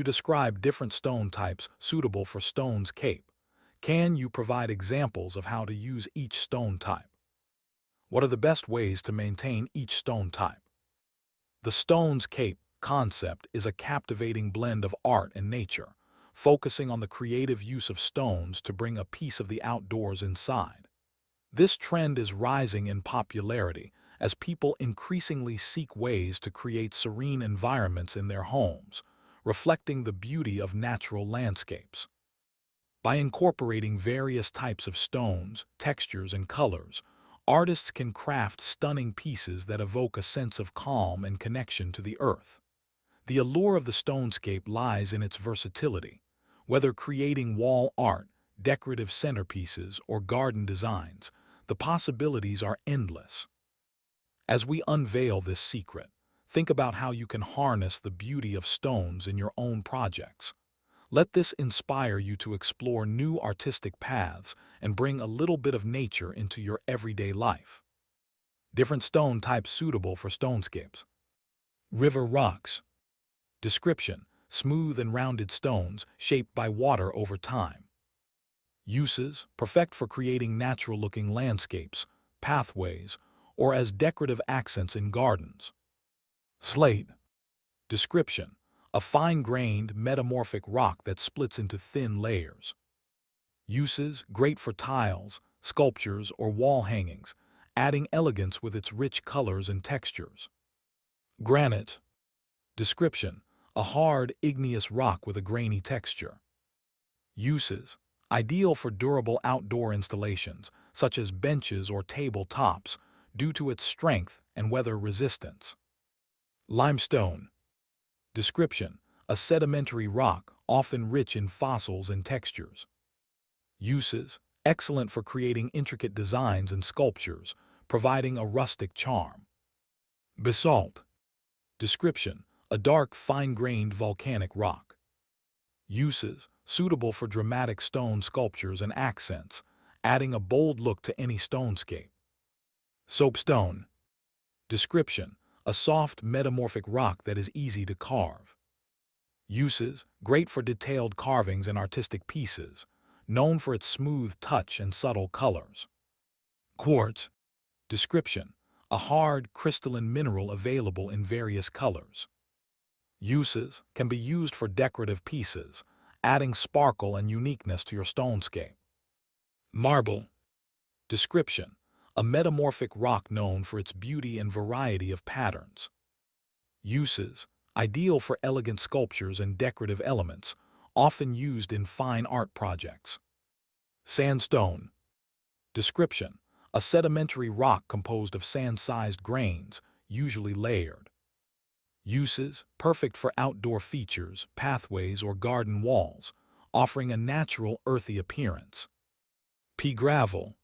you describe different stone types suitable for stone's cape? Can you provide examples of how to use each stone type? What are the best ways to maintain each stone type? The stone's cape concept is a captivating blend of art and nature, focusing on the creative use of stones to bring a piece of the outdoors inside. This trend is rising in popularity as people increasingly seek ways to create serene environments in their homes, reflecting the beauty of natural landscapes. By incorporating various types of stones, textures, and colors, artists can craft stunning pieces that evoke a sense of calm and connection to the earth. The allure of the stonescape lies in its versatility. Whether creating wall art, decorative centerpieces, or garden designs, the possibilities are endless. As we unveil this secret, think about how you can harness the beauty of stones in your own projects. Let this inspire you to explore new artistic paths and bring a little bit of nature into your everyday life. Different stone types suitable for stonescapes. River rocks. Description: smooth and rounded stones shaped by water over time. Uses: perfect for creating natural-looking landscapes, pathways, or as decorative accents in gardens. Slate. Description: a fine-grained, metamorphic rock that splits into thin layers. Uses: great for tiles, sculptures, or wall hangings, adding elegance with its rich colors and textures. Granite. Description: a hard, igneous rock with a grainy texture. Uses: ideal for durable outdoor installations, such as benches or table tops, due to its strength and weather resistance. Limestone. Description: a sedimentary rock, often rich in fossils and textures. Uses: excellent for creating intricate designs and sculptures, providing a rustic charm. Basalt. Description: a dark, fine-grained volcanic rock. Uses: suitable for dramatic stone sculptures and accents, adding a bold look to any stonescape. Soapstone. Description: a soft, metamorphic rock that is easy to carve. Uses: great for detailed carvings and artistic pieces, known for its smooth touch and subtle colors. Quartz. Description: a hard, crystalline mineral available in various colors. Uses: can be used for decorative pieces, adding sparkle and uniqueness to your stonescape. Marble. Description: a metamorphic rock known for its beauty and variety of patterns. Uses: ideal for elegant sculptures and decorative elements, often used in fine art projects. Sandstone. Description: a sedimentary rock composed of sand-sized grains, usually layered. Uses: perfect for outdoor features, pathways, or garden walls, offering a natural, earthy appearance. Pea gravel.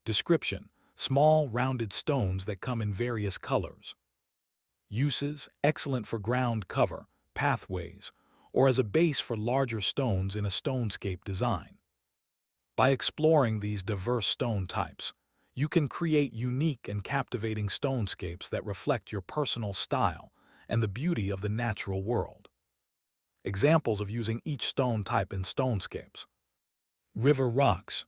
Description: small, rounded stones that come in various colors. Uses: excellent for ground cover, pathways, or as a base for larger stones in a stonescape design. By exploring these diverse stone types, you can create unique and captivating stonescapes that reflect your personal style and the beauty of the natural world. Examples of using each stone type in stonescapes. River rocks.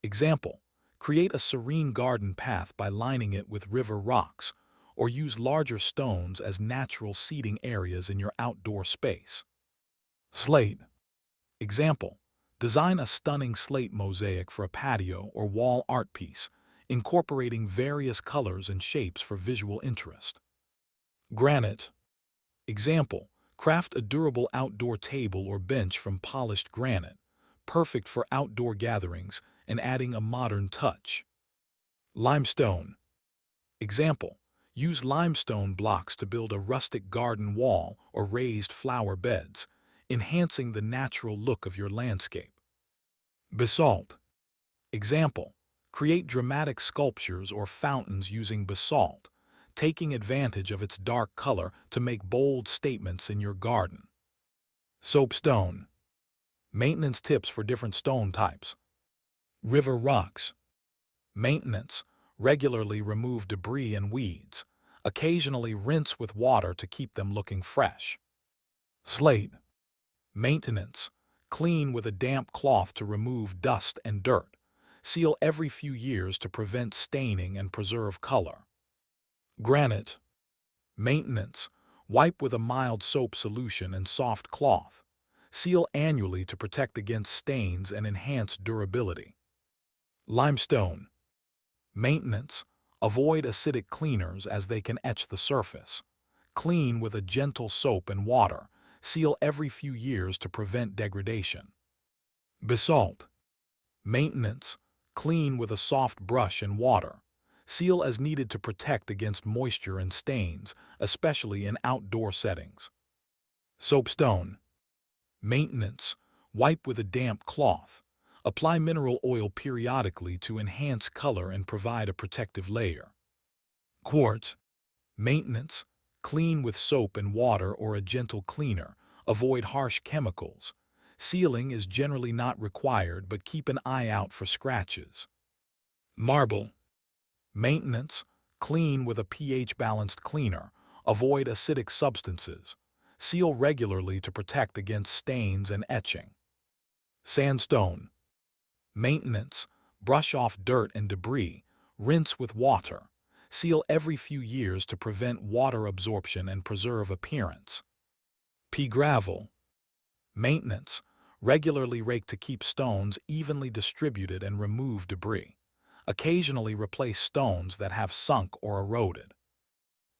Example: create a serene garden path by lining it with river rocks, or use larger stones as natural seating areas in your outdoor space. Slate. Example: design a stunning slate mosaic for a patio or wall art piece, incorporating various colors and shapes for visual interest. Granite. Example: craft a durable outdoor table or bench from polished granite, perfect for outdoor gatherings and adding a modern touch. Limestone. Example: use limestone blocks to build a rustic garden wall or raised flower beds, enhancing the natural look of your landscape. Basalt. Example: create dramatic sculptures or fountains using basalt, taking advantage of its dark color to make bold statements in your garden. Soapstone. Maintenance tips for different stone types. River rocks. Maintenance: regularly remove debris and weeds. Occasionally rinse with water to keep them looking fresh. Slate. Maintenance. Clean with a damp cloth to remove dust and dirt. Seal every few years to prevent staining and preserve color. Granite. Maintenance. Wipe with a mild soap solution and soft cloth. Seal annually to protect against stains and enhance durability. Limestone. Maintenance. Avoid acidic cleaners as they can etch the surface. Clean with a gentle soap and water. Seal every few years to prevent degradation. Basalt. Maintenance. Clean with a soft brush and water. Seal as needed to protect against moisture and stains, especially in outdoor settings. Soapstone. Maintenance. Wipe with a damp cloth. Apply mineral oil periodically to enhance color and provide a protective layer. Quartz. Maintenance. Clean with soap and water or a gentle cleaner. Avoid harsh chemicals. Sealing is generally not required, but keep an eye out for scratches. Marble. Maintenance. Clean with a pH-balanced cleaner. Avoid acidic substances. Seal regularly to protect against stains and etching. Sandstone. Maintenance. Brush off dirt and debris. Rinse with water. Seal every few years to prevent water absorption and preserve appearance. Pea gravel. Maintenance. Regularly rake to keep stones evenly distributed and remove debris. Occasionally replace stones that have sunk or eroded.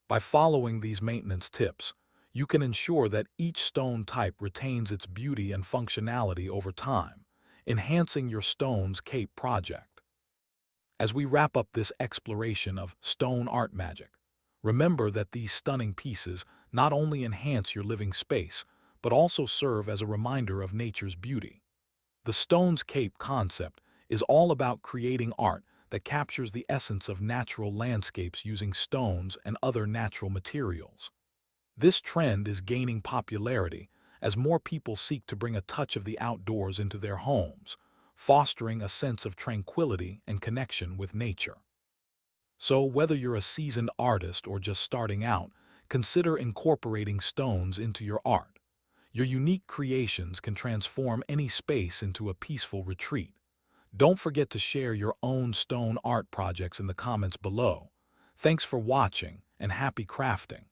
By following these maintenance tips, you can ensure that each stone type retains its beauty and functionality over time, enhancing your stone's cape project. As we wrap up this exploration of stone art magic, remember that these stunning pieces not only enhance your living space, but also serve as a reminder of nature's beauty. The stone's cape concept is all about creating art that captures the essence of natural landscapes using stones and other natural materials. This trend is gaining popularity as more people seek to bring a touch of the outdoors into their homes, fostering a sense of tranquility and connection with nature. So, whether you're a seasoned artist or just starting out, consider incorporating stones into your art. Your unique creations can transform any space into a peaceful retreat. Don't forget to share your own stone art projects in the comments below. Thanks for watching and happy crafting.